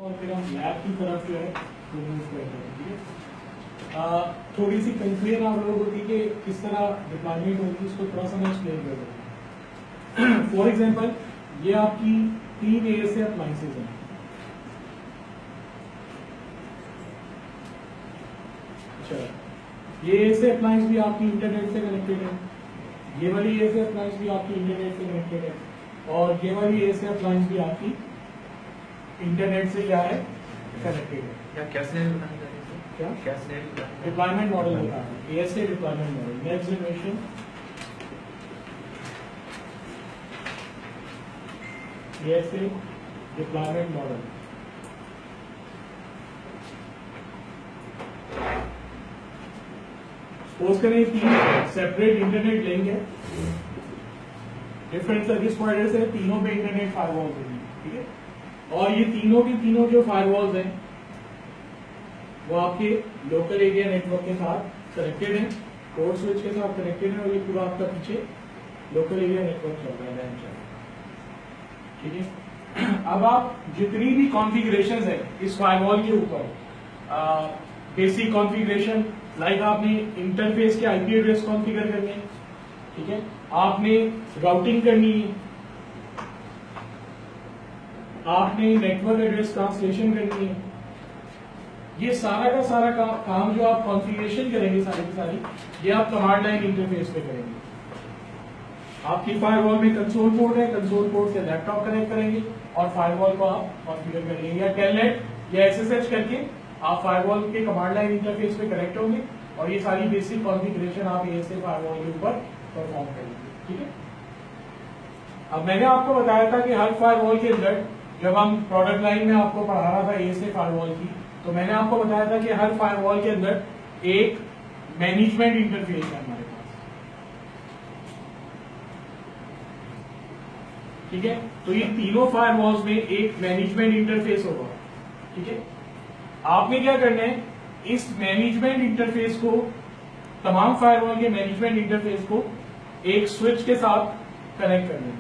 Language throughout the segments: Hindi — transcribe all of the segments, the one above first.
और फिर हम लैब की तरफ जो है वो मूव करते हैं। ठीक है, थोड़ी सी कंफ्यूजन आप लोगों को थी कि किस तरह डिप्लॉयमेंट होगी, उसको थोड़ा सा मैं एक्सप्लेन कर दूँ। फॉर एग्जांपल, ये आपकी 3 ASA अप्लायंसेज हैं। अच्छा, ये ASA अप्लायंस भी आपकी इंटरनेट से कनेक्टेड है, ये वाली ASA अप्लायंस भी आपकी इंटरनेट से कनेक्टेड है, और ये वाली ASA अप्लायंस भी आपकी इंटरनेट से क्या है, कनेक्टेड है। क्या कैसे क्या कैसे डिप्लॉयमेंट मॉडल होता है, ASA deployment model, next generation ASA deployment model. Suppose करें 3 सेपरेट इंटरनेट लेंगे, डिफरेंट सर्विस प्रोवाइडर्स है, तीनों पे इंटरनेट फायरवॉल्स होंगी। ठीक है, और ये तीनों की तीनों जो फायरवॉल्स हैं वो आपके लोकल एरिया नेटवर्क के साथ कनेक्टेड हैं, कोर स्विच के साथ कनेक्टेड है, और ये पूरा आपका पीछे लोकल एरिया नेटवर्क चल रहा है। ठीक है, अब आप जितनी भी कॉन्फ़िगरेशंस है इस फायरवॉल के ऊपर, बेसिक कॉन्फ़िगरेशन लाइक आपने इंटरफेस के आईपी एड्रेस कॉन्फ़िगर करने हैं, ठीक है, आपने राउटिंग करनी है, आपने नेटवर्क एड्रेस ट्रांसलेशन करनी है, ये सारा का सारा काम जो आप कॉन्फ़िगरेशन करेंगे सारी की सारी, ये आप कमांड लाइन इंटरफेस पे करेंगे। आपकी फायरवॉल में कंसोल पोर्ट है, कंसोल पोर्ट से लैपटॉप कनेक्ट करेंगे और फायरवॉल को आप कॉन्फ़िगर करेंगे, या टेलनेट या SSH करके आप फायरवॉल के कमांड लाइन इंटरफेस पे कनेक्ट होंगे, और ये सारी बेसिक कॉन्फ़िगरेशन आप ASA फायरवॉल के ऊपर परफॉर्म करेंगे। ठीक है, अब मैंने आपको बताया था कि हर फायरवॉल के अंदर, जब हम प्रोडक्ट लाइन में आपको पढ़ा रहा था ASA फायरवॉल की, तो मैंने आपको बताया था कि हर फायरवॉल के अंदर एक मैनेजमेंट इंटरफेस है हमारे पास। ठीक है, तो ये तीनों फायरवॉल्स में एक मैनेजमेंट इंटरफेस होगा। ठीक है, आपने क्या करना है, इस मैनेजमेंट इंटरफेस को, तमाम फायरवॉल के मैनेजमेंट इंटरफेस को एक स्विच के साथ कनेक्ट करना है।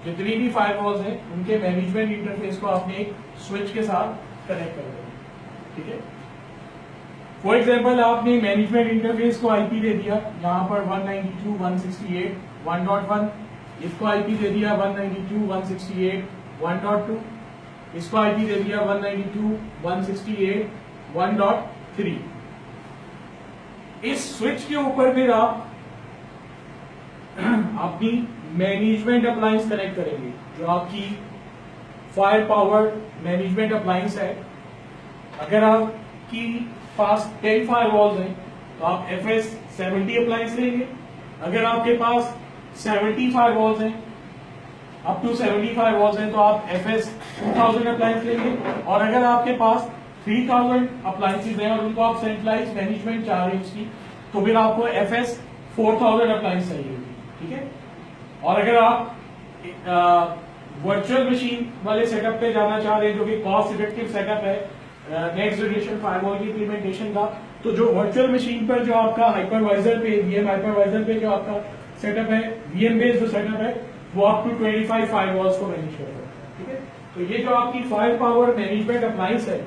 जितनी भी फायरवॉल्स हैं उनके मैनेजमेंट इंटरफेस को आपने एक स्विच के साथ कनेक्ट कर देना। ठीक है, फॉर एग्जांपल आपने मैनेजमेंट इंटरफेस को आईपी दे दिया यहां पर 192.168.1.1, इसको आईपी दे दिया 192.168.1.2, इसको आईपी दे दिया 192.168.1.3। इस स्विच के ऊपर फिर आप अपनी मैनेजमेंट अप्लायंस कनेक्ट करेंगे, जो आपकी फायर पावर मैनेजमेंट अप्लायंस है। अगर आपकी पास 10 फायरवॉल्स हैं तो आप FS70 अप्लायंस लेंगे, अगर आपके पास 70 फायरवॉल्स हैं, अप टू 70 फायरवॉल्स हैं, तो आप FS2000 अप्लायंस लेंगे, और अगर आपके पास 3000 अप्लायंसेज हैं और उनको आप सेंट्रलाइज मैनेजमेंट चाह रहे हैं उसकी, तो फिर आपको FS4000 अप्लायंस चाहिए होगी। ठीक है, और अगर आप वर्चुअल मशीन वाले सेटअप पे जाना चाह रहे हैं, जो कि कॉस्ट इफेक्टिव सेटअप है नेक्स्ट जनरेशन फायरवॉल की इम्प्लीमेंटेशन का, तो जो वर्चुअल मशीन पर जो आपका हाइपरवाइजर पे, VM हाइपरवाइजर पे जो आपका सेटअप है, VM बेस्ड जो सेटअप है, वो अप टू 25 फायरवॉल्स को मैनेज करता है। ठीक है, तो ये जो आपकी फायर पावर मैनेजमेंट अप्लायंस है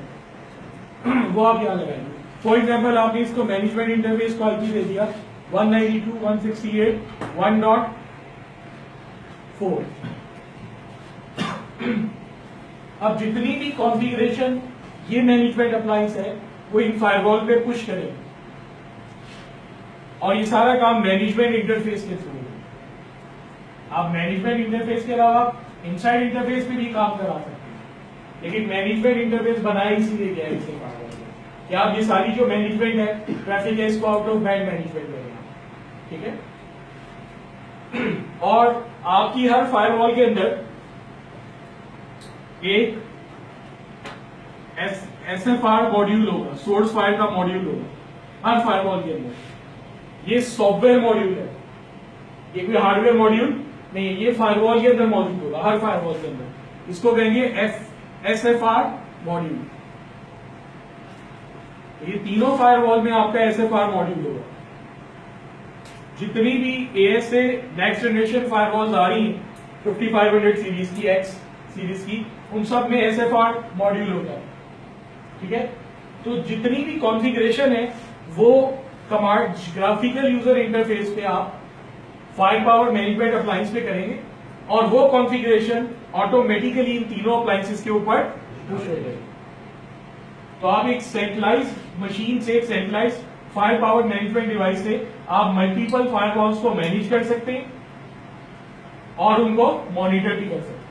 वो आप यहाँ लगाएंगे। फॉर एग्जाम्पल, आपने इसको मैनेजमेंट इंटरफेस को आईपी दे दिया 192.168.1.4। अब जितनी भी कॉन्फ़िगरेशन ये मैनेजमेंट अप्लायंस है वो इन फायरवॉल पे पुश करेंगे, और ये सारा काम मैनेजमेंट इंटरफेस के थ्रू है। आप मैनेजमेंट इंटरफेस के अलावा इनसाइड इंटरफेस पे भी काम करा सकते हैं, लेकिन मैनेजमेंट इंटरफेस बनाया इसीलिए गया है इसे फायरवॉल में कि आप ये सारी जो मैनेजमेंट है, ट्रैफिक है, इसको आउट ऑफ बैंड मैनेजमेंट करें। ठीक है, और आपकी हर फायरवॉल के अंदर एक SFR मॉड्यूल होगा, सोर्स फायर का मॉड्यूल होगा हर फायरवॉल के अंदर। ये सॉफ्टवेयर मॉड्यूल है, ये कोई हार्डवेयर मॉड्यूल नहीं है, ये फायरवॉल के अंदर मौजूद होगा हर फायरवॉल के अंदर। इसको कहेंगे SFR मॉड्यूल। ये तीनों फायरवॉल में आपका SFR मॉड्यूल होगा। जितनी भी ASA नेक्स्ट जनरेशन फायरवॉल्स आ रही हैं 5500 सीरीज की, X सीरीज की, उन सब में SFR मॉड्यूल होता है। ठीक है, तो जितनी भी कॉन्फ़िगरेशन है वो कमांड ग्राफिकल यूजर इंटरफेस पे आप फायर पावर मैनेजमेंट अप्लायंस पे करेंगे और वो कॉन्फ़िगरेशन ऑटोमेटिकली इन तीनों अप्लायंसेस के ऊपर पुश हो जाएगी। तो आप एक सेंट्रलाइज मशीन से, एक centralise fire power management device से आप मल्टीपल फायरवॉल्स को मैनेज कर सकते हैं और उनको मॉनिटर भी कर सकते हैं।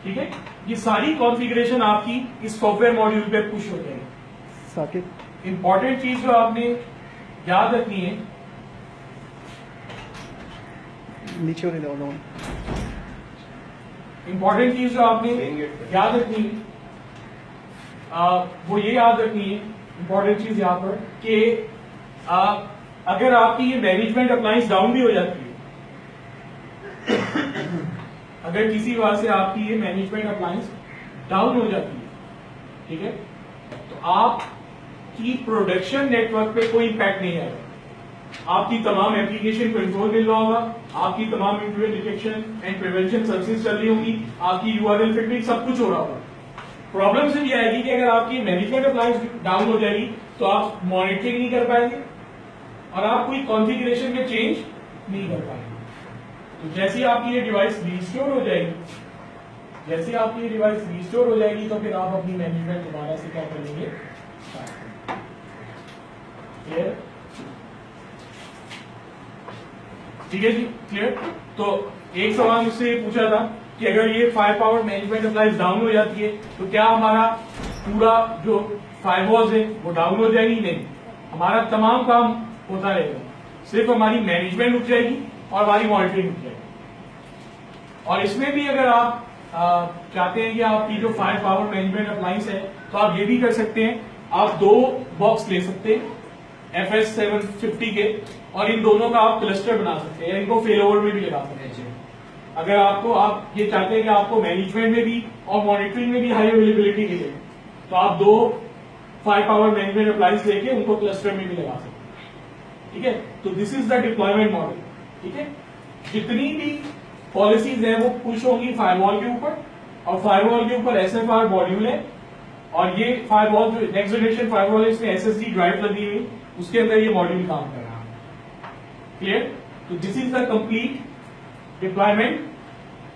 ठीक है, ये सारी कॉन्फ़िगरेशन आपकी इस सॉफ्टवेयर मॉड्यूल पे पुश हो जाएगी। साकिब, इंपॉर्टेंट चीज जो आपने याद रखनी है, नीचे होने दो लोन। इंपॉर्टेंट चीज जो आपने याद रखनी है वो ये याद रखनी है, इंपॉर्टेंट चीज यहाँ पर कि अगर आपकी ये मैनेजमेंट अप्लायंस डाउन भी हो जाती है, अगर किसी वजह से आपकी ये मैनेजमेंट अप्लायंस डाउन हो जाती है, ठीक है, तो आपकी प्रोडक्शन नेटवर्क पे कोई इम्पैक्ट नहीं आएगा। आपकी तमाम एप्लीकेशन कंट्रोल मिल रहा होगा, आपकी तमाम intrusion detection and prevention services चल रही होंगी, आपकी URL फिल्टरिंग सब कुछ हो रहा होगा। प्रॉब्लम सिर्फ ये आएगी कि अगर आपकी मैनेजमेंट अप्लायंस डाउन हो जाएगी तो आप मॉनिटरिंग नहीं कर पाएंगे और आप कोई कॉन्फ़िगरेशन में चेंज नहीं कर पाएंगे। तो जैसे आपकी ये डिवाइस रिस्टोर हो जाएगी, जैसे आपकी ये डिवाइस रिस्टोर हो जाएगी तो फिर आप अपनी मैनेजमेंट दोबारा से क्या करेंगे, क्लियर? ठीक है जी, क्लियर? तो एक सवाल मुझसे पूछा था कि अगर ये fire power management appliance down हो जाती है तो क्या हमारा पूरा जो फायरवॉल्स है वो डाउन हो जाएगी? नहीं, हमारा तमाम काम होता रहेगा, सिर्फ हमारी मैनेजमेंट रुक जाएगी और हमारी मॉनिटरिंग रुक जाएगी। और इसमें भी अगर आप चाहते हैं कि आपकी जो फायर पावर मैनेजमेंट अप्लायंस है तो आप ये भी कर सकते हैं, आप 2 बॉक्स ले सकते हैं FS 750 के और इन दोनों का आप क्लस्टर बना सकते हैं, इनको फेल ओवर में भी लगा सकते हैं। अगर आप ये चाहते हैं कि आपको मैनेजमेंट में भी और मॉनिटरिंग में भी हाई अवेलेबिलिटी मिले तो आप 2 फायर पावर मैनेजमेंट अप्लायंस लेके उनको क्लस्टर में भी लगा सकते हैं। ठीक है, तो this is the deployment model. ठीक है, जितनी भी पॉलिसीज है वो पुश होंगी फायरवॉल के ऊपर और फायरवॉल के ऊपर SFR मॉड्यूल है और ये फायरवॉल जो नेक्स्ट जनरेशन फायरवॉल है इसमें SSD ड्राइव लगी हुई, उसके अंदर ये मॉड्यूल काम कर रहा है। क्लियर? तो this is the complete deployment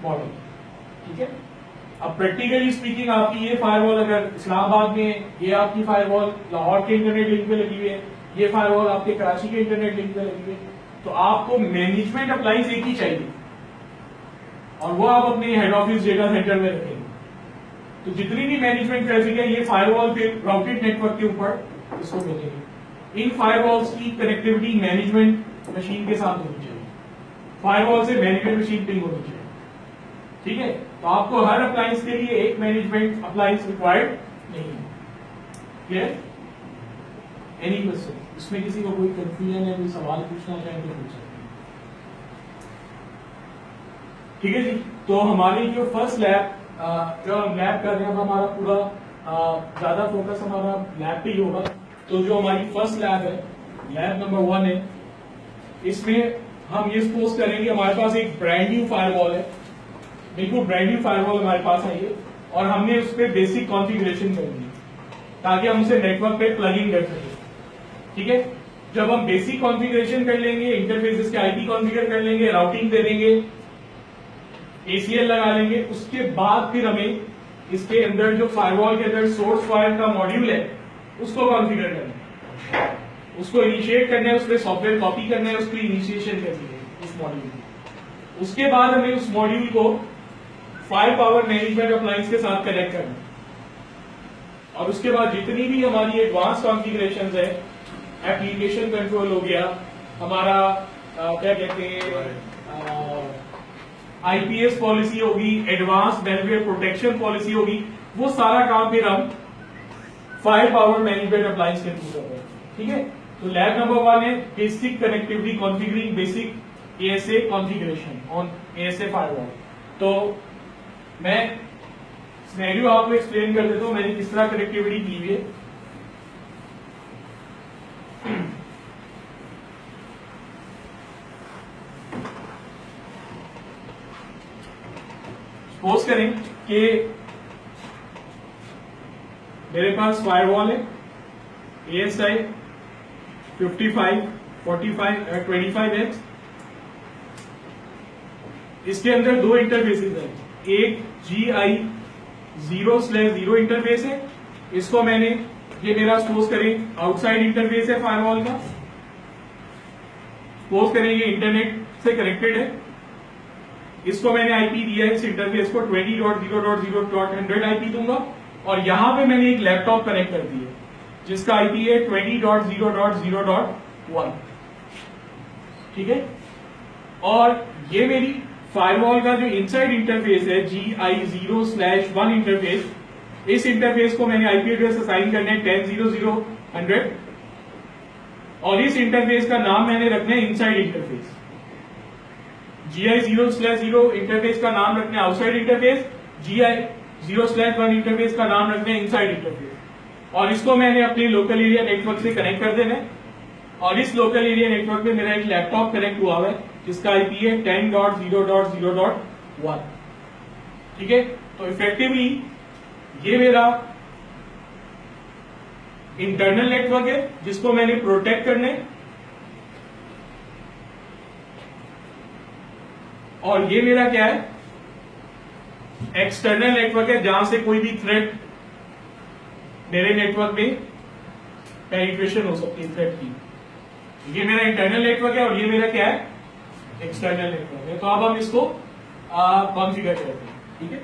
model. ठीक है, अब प्रैक्टिकली स्पीकिंग आपकी ये फायरवॉल अगर इस्लामाबाद में, ये आपकी फायरवॉल लाहौर के इंटरनेट लिंक पे लगी हुई है, ये फायरवॉल आपके कराची के इंटरनेट लिंक पे लगी हुई है, तो आपको मैनेजमेंट अप्लायंस एक ही चाहिए और वो आप अपने हेड ऑफिस डेटा सेंटर में रखेंगे। तो जितनी भी मैनेजमेंट ट्रैफिक है ये फायरवॉल के राउटेड नेटवर्क के ऊपर इसको भेजेंगे। इन फायरवॉल्स की कनेक्टिविटी मैनेजमेंट मशीन के साथ होनी चाहिए, फायरवॉल से मैनेजमेंट मशीन पिंग होनी चाहिए। ठीक है, तो आपको हर अप्लायंस के लिए एक मैनेजमेंट अप्लायंस रिक्वायर्ड नहीं है। क्लियर? Any question? इसमें किसी को कोई कंफ्यूजन है, कोई सवाल पूछना चाहे तो पूछ सकते हैं। ठीक है जी, तो हमारी जो फर्स्ट लैब जो हम लैब कर रहे हैं हमारा पूरा ज्यादा फोकस हमारा लैब पे ही होगा। तो जो हमारी फर्स्ट लैब है, लैब नंबर 1 है, इसमें हम ये सपोज करेंगे हमारे पास एक ब्रांड न्यू फायरवॉल है, बिल्कुल ब्रांड न्यू फायरवॉल हमारे पास है ये, और हमने उस पर बेसिक कॉन्फ़िगरेशन करनी है ताकि हम उसे नेटवर्क पे प्लग इन कर सकें। ठीक है, जब हम बेसिक कॉन्फ़िगरेशन कर लेंगे, इंटरफेसेस के IP कॉन्फ़िगर कर लेंगे, राउटिंग दे देंगे, ACL लगा लेंगे, उसके बाद फिर हमें इसके अंदर जो फायरवॉल के अंदर सोर्स फायर का मॉड्यूल है उसको कॉन्फ़िगर करना है, उसको इनिशिएट करना है, उस पर सॉफ्टवेयर कॉपी करना है, उसको इनिशिएशन करनी है उस मॉड्यूल की। उसके बाद हमें उस मॉड्यूल को फायर पावर मैनेजमेंट अप्लायंस के साथ कनेक्ट करना है और उसके बाद जितनी भी हमारी एडवांस कॉन्फ़िगरेशंस है, एप्लीकेशन कंट्रोल हो गया हमारा, क्या कहते हैं, IPS पॉलिसी होगी, एडवांस वेलफेयर प्रोटेक्शन पॉलिसी होगी, वो सारा काम फिर हम फायर पावर मैनेजमेंट अप्लायंस के थ्रू कर रहे हैं। ठीक है, तो लैब नंबर 1 है basic connectivity configuring basic ASA configuration on ASA firewall. तो मैं सिनेरियो आपको एक्सप्लेन कर देता हूं मैंने किस तरह कनेक्टिविटी की हुई है। सपोज करें कि मेरे पास फायरवॉल है ASI 55, 45, 25X। इसके अंदर दो इंटरफेसेस हैं, एक GI 0/0 इंटरफेस है, इसको मैंने, ये मेरा सपोज करें आउटसाइड इंटरफेस है फायरवॉल का, सपोज करें ये इंटरनेट से कनेक्टेड है, इसको मैंने आईपी दिया है, इस इंटरफेस को 20.0.0.100 आईपी दूंगा, और यहां पे मैंने एक लैपटॉप कनेक्ट कर दिया जिसका आईपी है 20.0.0.1। ठीक है, और ये मेरी फायरवॉल का जो इनसाइड इंटरफेस है GI 0/1 इंटरफेस, इस इंटरफेस को मैंने आईपी एड्रेस असाइन करने 10.0.0.100, और इस इंटरफेस का नाम मैंने रखना है इनसाइड इंटरफेस। GI 0/0 इंटरफेस का नाम रखना है आउटसाइड इंटरफेस, GI 0/1 इंटरफेस का नाम रखना है इनसाइड इंटरफेस, और इसको मैंने अपने लोकल एरिया नेटवर्क से कनेक्ट कर देना है, और इस लोकल एरिया नेटवर्क में मेरा एक लैपटॉप कनेक्ट हुआ है जिसका आईपी है 10.0.0.1। ठीक है, तो इफेक्टिवली ये मेरा इंटरनल नेटवर्क है जिसको मैंने प्रोटेक्ट करना है, और ये मेरा क्या है, एक्सटर्नल नेटवर्क है जहां से कोई भी थ्रेट मेरे नेटवर्क में पेनिट्रेशन हो सकती है थ्रेड की। ये मेरा इंटरनल नेटवर्क है और ये मेरा क्या है, एक्सटर्नल नेटवर्क है। तो अब हम इसको कॉन्फ़िगर करते हैं। ठीक है।